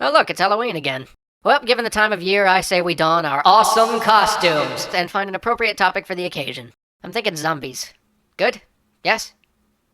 Oh look, it's Halloween again. Well, given the time of year, I say we don our awesome costumes and find an appropriate topic for the occasion. I'm thinking zombies. Good? Yes?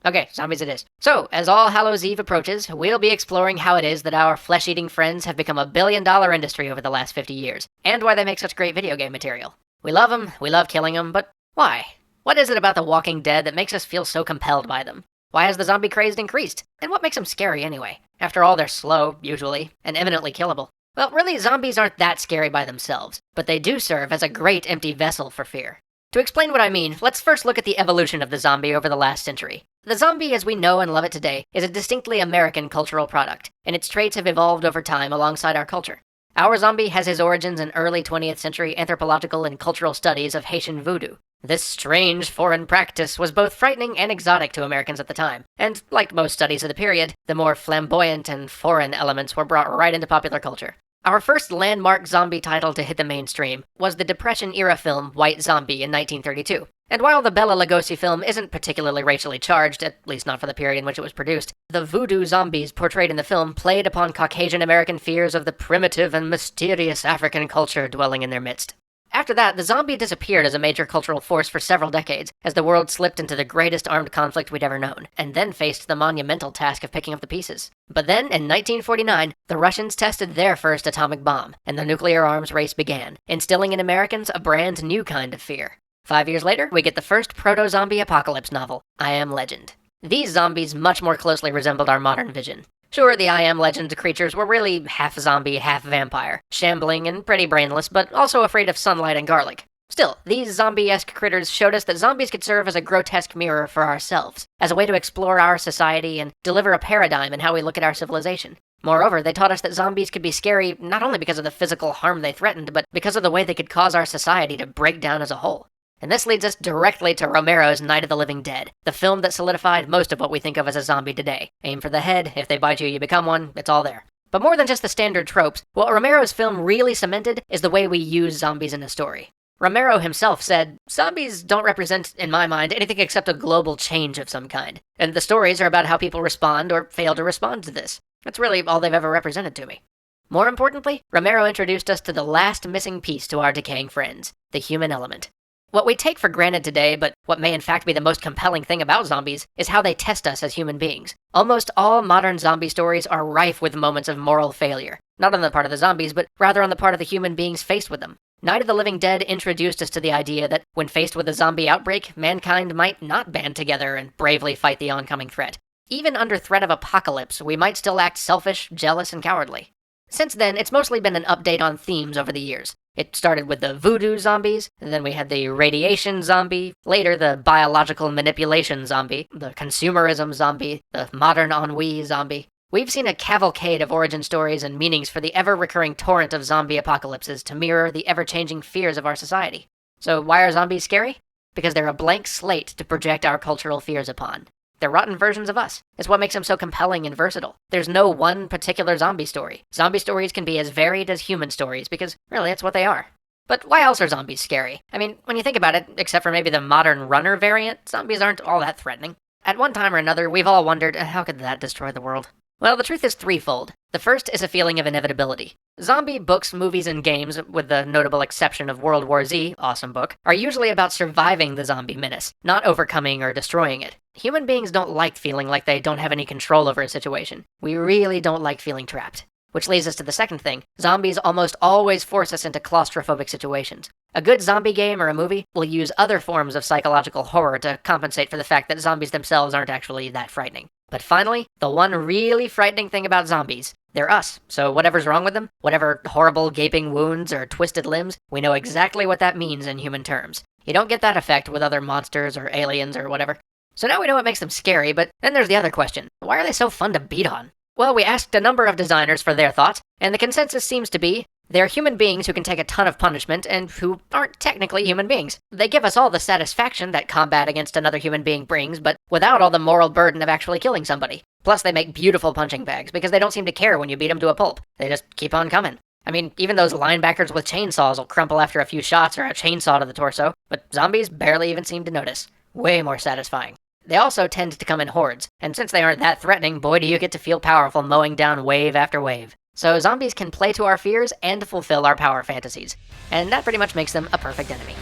Okay, zombies it is. So, as All Hallows Eve approaches, we'll be exploring how it is that our flesh-eating friends have become a billion-dollar industry over the last 50 years, and why they make such great video game material. We love them, we love killing them, but why? What is it about The Walking Dead that makes us feel so compelled by them? Why has the zombie craze increased? And what makes them scary anyway? After all, they're slow, usually, and eminently killable. Well, really, zombies aren't that scary by themselves, but they do serve as a great empty vessel for fear. To explain what I mean, let's first look at the evolution of the zombie over the last century. The zombie as we know and love it today is a distinctly American cultural product, and its traits have evolved over time alongside our culture. Our zombie has his origins in early 20th century anthropological and cultural studies of Haitian voodoo. This strange foreign practice was both frightening and exotic to Americans at the time, and like most studies of the period, the more flamboyant and foreign elements were brought right into popular culture. Our first landmark zombie title to hit the mainstream was the Depression-era film White Zombie in 1932. And while the Bela Lugosi film isn't particularly racially charged, at least not for the period in which it was produced, the voodoo zombies portrayed in the film played upon Caucasian American fears of the primitive and mysterious African culture dwelling in their midst. After that, the zombie disappeared as a major cultural force for several decades, as the world slipped into the greatest armed conflict we'd ever known, and then faced the monumental task of picking up the pieces. But then, in 1949, the Russians tested their first atomic bomb, and the nuclear arms race began, instilling in Americans a brand new kind of fear. 5 years later, we get the first proto-zombie apocalypse novel, I Am Legend. These zombies much more closely resembled our modern vision. Sure, the I Am Legend creatures were really half zombie, half vampire, shambling and pretty brainless, but also afraid of sunlight and garlic. Still, these zombie-esque critters showed us that zombies could serve as a grotesque mirror for ourselves, as a way to explore our society and deliver a paradigm in how we look at our civilization. Moreover, they taught us that zombies could be scary not only because of the physical harm they threatened, but because of the way they could cause our society to break down as a whole. And this leads us directly to Romero's Night of the Living Dead, the film that solidified most of what we think of as a zombie today. Aim for the head, if they bite you, you become one, it's all there. But more than just the standard tropes, what Romero's film really cemented is the way we use zombies in a story. Romero himself said, "Zombies don't represent, in my mind, anything except a global change of some kind, and the stories are about how people respond or fail to respond to this. That's really all they've ever represented to me." More importantly, Romero introduced us to the last missing piece to our decaying friends, the human element. What we take for granted today, but what may in fact be the most compelling thing about zombies, is how they test us as human beings. Almost all modern zombie stories are rife with moments of moral failure, not on the part of the zombies, but rather on the part of the human beings faced with them. Night of the Living Dead introduced us to the idea that when faced with a zombie outbreak, mankind might not band together and bravely fight the oncoming threat. Even under threat of apocalypse, we might still act selfish, jealous, and cowardly. Since then, it's mostly been an update on themes over the years. It started with the voodoo zombies, and then we had the radiation zombie, later the biological manipulation zombie, the consumerism zombie, the modern ennui zombie. We've seen a cavalcade of origin stories and meanings for the ever-recurring torrent of zombie apocalypses to mirror the ever-changing fears of our society. So why are zombies scary? Because they're a blank slate to project our cultural fears upon. They're rotten versions of us. It's what makes them so compelling and versatile. There's no one particular zombie story. Zombie stories can be as varied as human stories because, really, that's what they are. But why else are zombies scary? I mean, when you think about it, except for maybe the modern runner variant, zombies aren't all that threatening. At one time or another, we've all wondered, how could that destroy the world? Well, the truth is threefold. The first is a feeling of inevitability. Zombie books, movies, and games, with the notable exception of World War Z, awesome book, are usually about surviving the zombie menace, not overcoming or destroying it. Human beings don't like feeling like they don't have any control over a situation. We really don't like feeling trapped. Which leads us to the second thing. Zombies almost always force us into claustrophobic situations. A good zombie game or a movie will use other forms of psychological horror to compensate for the fact that zombies themselves aren't actually that frightening. But finally, the one really frightening thing about zombies, they're us. So whatever's wrong with them, whatever horrible gaping wounds or twisted limbs, we know exactly what that means in human terms. You don't get that effect with other monsters or aliens or whatever. So now we know what makes them scary, but then there's the other question. Why are they so fun to beat on? Well, we asked a number of designers for their thoughts, and the consensus seems to be, they're human beings who can take a ton of punishment and who aren't technically human beings. They give us all the satisfaction that combat against another human being brings, but without all the moral burden of actually killing somebody. Plus, they make beautiful punching bags because they don't seem to care when you beat them to a pulp. They just keep on coming. I mean, even those linebackers with chainsaws will crumple after a few shots or a chainsaw to the torso, but zombies barely even seem to notice. Way more satisfying. They also tend to come in hordes, and since they aren't that threatening, boy do you get to feel powerful mowing down wave after wave. So zombies can play to our fears and fulfill our power fantasies, and that pretty much makes them a perfect enemy.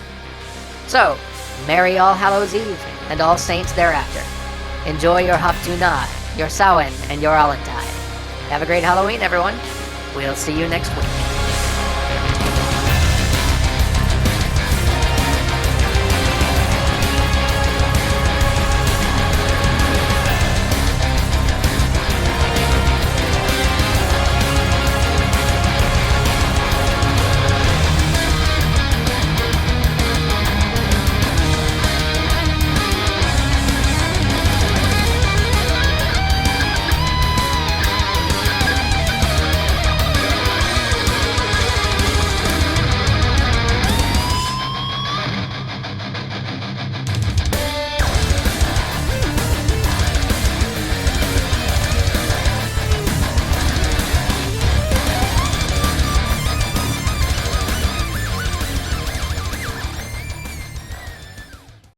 So, Merry All Hallows Eve, and All Saints thereafter. Enjoy your Haftunah, your Samhain, and your Allentide. Have a great Halloween, everyone. We'll see you next week.